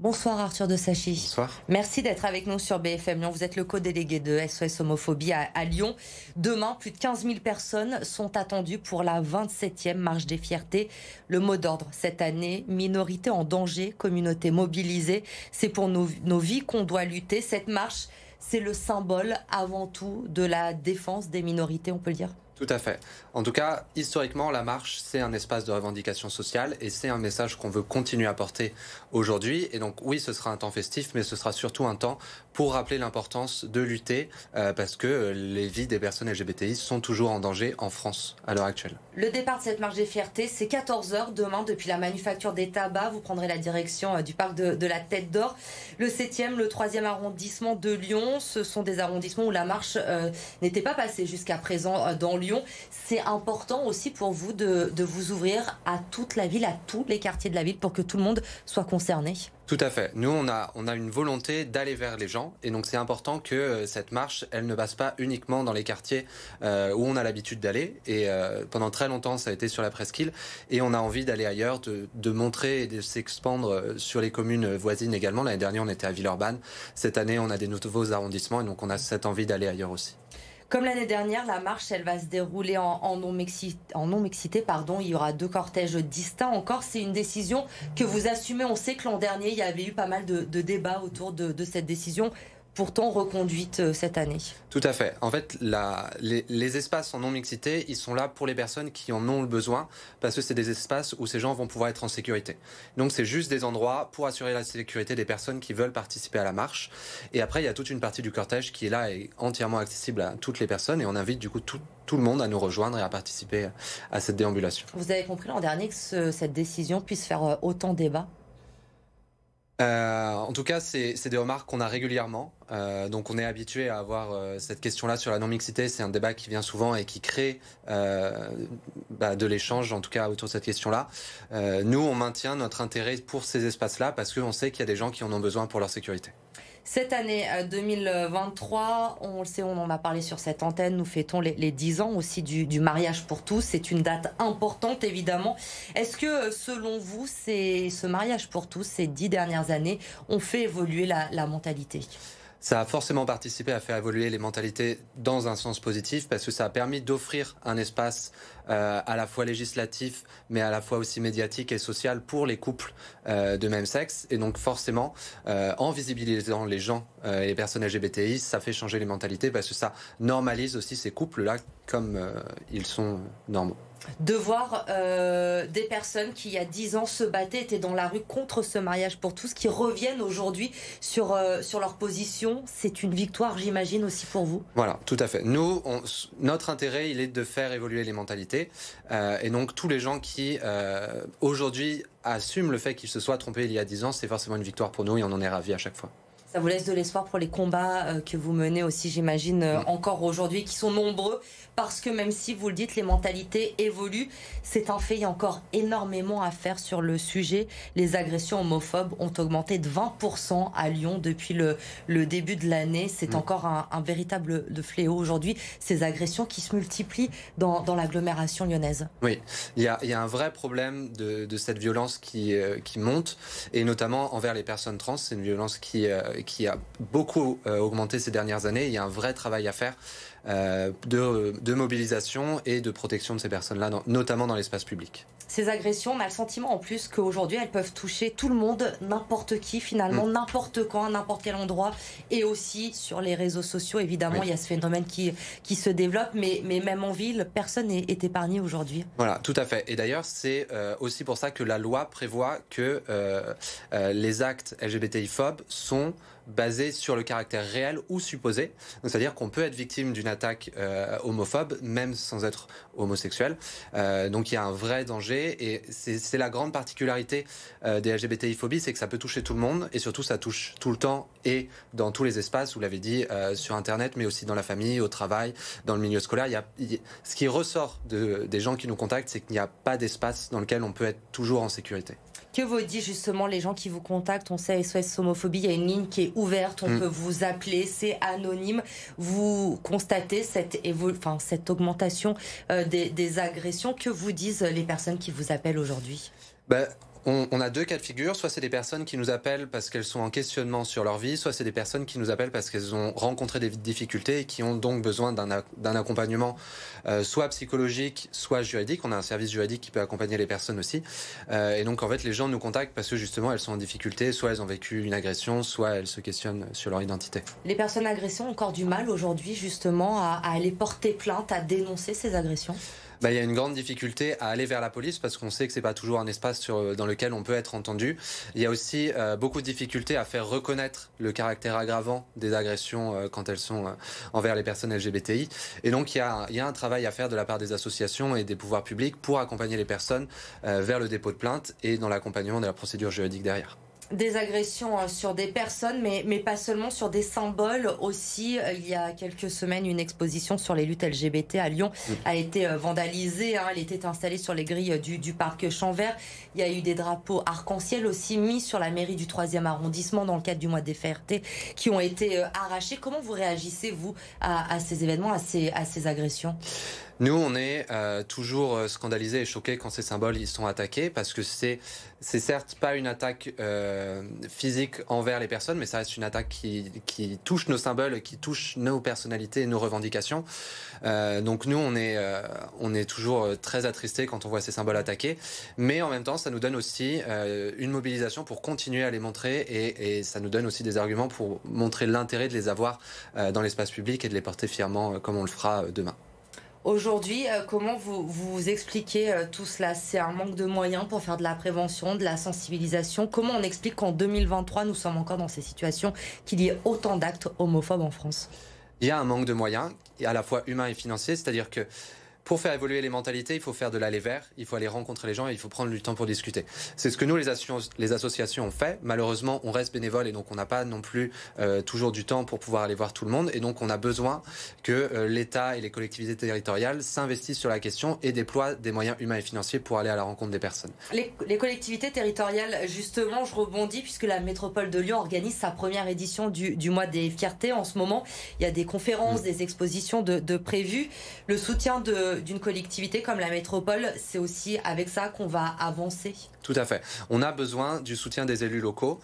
Bonsoir Arthur de Sachi. Bonsoir. Merci d'être avec nous sur BFM Lyon. Vous êtes le co-délégué de SOS Homophobie à Lyon. Demain, plus de 15 000 personnes sont attendues pour la 27e Marche des Fiertés. Le mot d'ordre cette année, minorité en danger, communauté mobilisée. C'est pour nos vies qu'on doit lutter. Cette marche, c'est le symbole avant tout de la défense des minorités, on peut le dire. Tout à fait. En tout cas, historiquement, la marche, c'est un espace de revendication sociale et c'est un message qu'on veut continuer à porter aujourd'hui. Et donc, oui, ce sera un temps festif, mais ce sera surtout un temps pour rappeler l'importance de lutter parce que les vies des personnes LGBTI sont toujours en danger en France à l'heure actuelle. Le départ de cette marche des fiertés, c'est 14 h demain depuis la Manufacture des Tabacs. Vous prendrez la direction du parc de la Tête d'Or. Le 7e, le 3e arrondissement de Lyon, ce sont des arrondissements où la marche n'était pas passée jusqu'à présent dans Lyon. C'est important aussi pour vous de vous ouvrir à toute la ville, à tous les quartiers de la ville pour que tout le monde soit concerné. Tout à fait. Nous, on a une volonté d'aller vers les gens. Et donc, c'est important que cette marche, elle ne passe pas uniquement dans les quartiers où on a l'habitude d'aller. Et pendant très longtemps, ça a été sur la presqu'île. Et on a envie d'aller ailleurs, de montrer et de s'expandre sur les communes voisines également. L'année dernière, on était à Villeurbanne. Cette année, on a des nouveaux arrondissements. Et donc, on a cette envie d'aller ailleurs aussi. Comme l'année dernière, la marche, elle va se dérouler en non-mixité. Il y aura 2 cortèges distincts. Encore, c'est une décision que vous assumez. On sait que l'an dernier, il y avait eu pas mal de débats autour de cette décision, pourtant reconduite cette année. Tout à fait. En fait, les espaces en non-mixité, ils sont là pour les personnes qui en ont le besoin, parce que c'est des espaces où ces gens vont pouvoir être en sécurité. Donc c'est juste des endroits pour assurer la sécurité des personnes qui veulent participer à la marche. Et après, il y a toute une partie du cortège qui est là et entièrement accessible à toutes les personnes. Et on invite du coup tout le monde à nous rejoindre et à participer à cette déambulation. Vous avez compris l'an dernier que cette décision puisse faire autant débat ? En tout cas, c'est des remarques qu'on a régulièrement. Donc on est habitué à avoir cette question-là sur la non-mixité. C'est un débat qui vient souvent et qui crée de l'échange, en tout cas autour de cette question-là. Nous, on maintient notre intérêt pour ces espaces-là parce qu'on sait qu'il y a des gens qui en ont besoin pour leur sécurité. Cette année 2023, on le sait, on en a parlé sur cette antenne, nous fêtons les 10 ans aussi du mariage pour tous. C'est une date importante, évidemment. Est-ce que, selon vous, ce mariage pour tous, ces 10 dernières années, ont fait évoluer la mentalité ? Ça a forcément participé à faire évoluer les mentalités dans un sens positif parce que ça a permis d'offrir un espace à la fois législatif mais à la fois aussi médiatique et social pour les couples de même sexe. Et donc forcément, en visibilisant les gens et les personnes LGBTI, ça fait changer les mentalités parce que ça normalise aussi ces couples-là comme ils sont normaux. De voir des personnes qui, il y a 10 ans, se battaient, étaient dans la rue contre ce mariage pour tous, qui reviennent aujourd'hui sur leur position. C'est une victoire, j'imagine, aussi pour vous. Voilà, tout à fait. Nous, notre intérêt, il est de faire évoluer les mentalités. Et donc, tous les gens qui, aujourd'hui, assument le fait qu'ils se soient trompés il y a 10 ans, c'est forcément une victoire pour nous et on en est ravis à chaque fois. Ça vous laisse de l'espoir pour les combats que vous menez aussi, j'imagine, encore aujourd'hui, qui sont nombreux, parce que même si, vous le dites, les mentalités évoluent, c'est un fait, il y a encore énormément à faire sur le sujet. Les agressions homophobes ont augmenté de 20% à Lyon depuis le début de l'année. C'est encore un véritable fléau aujourd'hui, ces agressions qui se multiplient dans l'agglomération lyonnaise. Oui, il y a un vrai problème de cette violence qui monte, et notamment envers les personnes trans. C'est une violence qui a beaucoup augmenté ces dernières années. Il y a un vrai travail à faire de mobilisation et de protection de ces personnes-là, notamment dans l'espace public. Ces agressions, on a le sentiment en plus qu'aujourd'hui, elles peuvent toucher tout le monde, n'importe qui finalement, n'importe quand, à n'importe quel endroit. Et aussi sur les réseaux sociaux, évidemment, il y a ce phénomène qui se développe, mais même en ville, personne n'est épargné aujourd'hui. Voilà, tout à fait. Et d'ailleurs, c'est aussi pour ça que la loi prévoit que les actes LGBTI-phobes sont basés sur le caractère réel ou supposé. C'est-à-dire qu'on peut être victime d'une attaque homophobe, même sans être homosexuel. Donc il y a un vrai danger, et c'est la grande particularité des LGBTI-phobies, c'est que ça peut toucher tout le monde, et surtout ça touche tout le temps et dans tous les espaces, vous l'avez dit, sur Internet, mais aussi dans la famille, au travail, dans le milieu scolaire. Ce qui ressort des gens qui nous contactent, c'est qu'il n'y a pas d'espace dans lequel on peut être toujours en sécurité. Que vous dit justement les gens qui vous contactent? On sait, SOS Homophobie, il y a une ligne qui est ouverte, on peut vous appeler, c'est anonyme. Vous constatez cette augmentation des agressions. Que vous disent les personnes qui vous appellent aujourd'hui? On a deux cas de figure, soit c'est des personnes qui nous appellent parce qu'elles sont en questionnement sur leur vie, soit c'est des personnes qui nous appellent parce qu'elles ont rencontré des difficultés et qui ont donc besoin d'un accompagnement soit psychologique, soit juridique. On a un service juridique qui peut accompagner les personnes aussi. Et donc en fait les gens nous contactent parce que justement elles sont en difficulté, soit elles ont vécu une agression, soit elles se questionnent sur leur identité. Les personnes agressées ont encore du mal aujourd'hui justement à aller porter plainte, à dénoncer ces agressions? Il y a une grande difficulté à aller vers la police parce qu'on sait que c'est pas toujours un espace dans lequel on peut être entendu. Il y a aussi beaucoup de difficultés à faire reconnaître le caractère aggravant des agressions quand elles sont envers les personnes LGBTI. Et donc il y a un travail à faire de la part des associations et des pouvoirs publics pour accompagner les personnes vers le dépôt de plainte et dans l'accompagnement de la procédure juridique derrière. Des agressions sur des personnes, mais pas seulement, sur des symboles aussi. Il y a quelques semaines, une exposition sur les luttes LGBT à Lyon a été vandalisée. Elle était installée sur les grilles du parc Champvert. Il y a eu des drapeaux arc-en-ciel aussi mis sur la mairie du 3e arrondissement dans le cadre du mois des fiertés qui ont été arrachés. Comment vous réagissez, vous, à ces événements, à ces agressions ? Nous, on est toujours scandalisés et choqués quand ces symboles ils sont attaqués parce que c'est certes pas une attaque physique envers les personnes, mais ça reste une attaque qui touche nos symboles, qui touche nos personnalités et nos revendications. Donc nous, on est toujours très attristés quand on voit ces symboles attaqués, mais en même temps, ça nous donne aussi une mobilisation pour continuer à les montrer et ça nous donne aussi des arguments pour montrer l'intérêt de les avoir dans l'espace public et de les porter fièrement comme on le fera demain. Aujourd'hui, comment vous expliquez tout cela? C'est un manque de moyens pour faire de la prévention, de la sensibilisation. Comment on explique qu'en 2023, nous sommes encore dans ces situations, qu'il y ait autant d'actes homophobes en France? Il y a un manque de moyens, à la fois humains et financiers, c'est-à-dire que pour faire évoluer les mentalités, il faut faire de l'aller vers, il faut aller rencontrer les gens et il faut prendre du temps pour discuter. C'est ce que nous, les associations, ont fait. Malheureusement, on reste bénévole et donc on n'a pas non plus toujours du temps pour pouvoir aller voir tout le monde. Et donc on a besoin que l'État et les collectivités territoriales s'investissent sur la question et déploient des moyens humains et financiers pour aller à la rencontre des personnes. Les collectivités territoriales, justement, je rebondis puisque la métropole de Lyon organise sa première édition du mois des fiertés. En ce moment, il y a des conférences, des expositions de prévues. Le soutien d'une collectivité comme la métropole, c'est aussi avec ça qu'on va avancer. Tout à fait. On a besoin du soutien des élus locaux,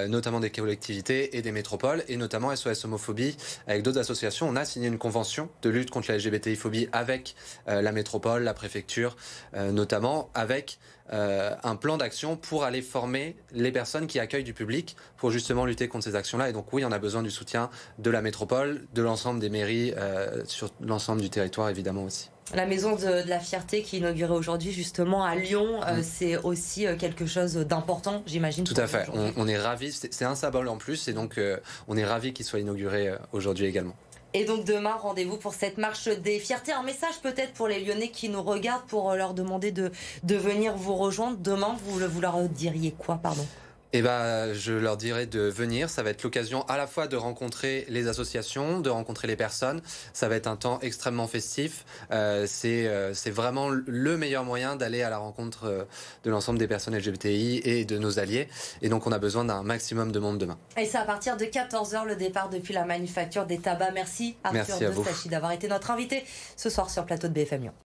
notamment des collectivités et des métropoles, et notamment SOS Homophobie. Avec d'autres associations, on a signé une convention de lutte contre la LGBTI-phobie avec la métropole, la préfecture, notamment avec un plan d'action pour aller former les personnes qui accueillent du public pour justement lutter contre ces actions-là. Et donc oui, on a besoin du soutien de la métropole, de l'ensemble des mairies, sur l'ensemble du territoire évidemment aussi. La maison de la fierté qui est inaugurée aujourd'hui justement à Lyon, c'est aussi quelque chose d'important, j'imagine. Tout à fait, on est ravis, c'est un symbole en plus et donc on est ravis qu'il soit inauguré aujourd'hui également. Et donc demain, rendez-vous pour cette marche des fiertés. Un message peut-être pour les Lyonnais qui nous regardent pour leur demander de venir vous rejoindre. Demain, vous leur diriez quoi, pardon ? Je leur dirais de venir. Ça va être l'occasion à la fois de rencontrer les associations, de rencontrer les personnes. Ça va être un temps extrêmement festif. C'est vraiment le meilleur moyen d'aller à la rencontre de l'ensemble des personnes LGBTI et de nos alliés. Et donc, on a besoin d'un maximum de monde demain. Et c'est à partir de 14h le départ depuis la manufacture des tabacs. Merci Arthur de Stachy d'avoir été notre invité ce soir sur le plateau de BFM Lyon.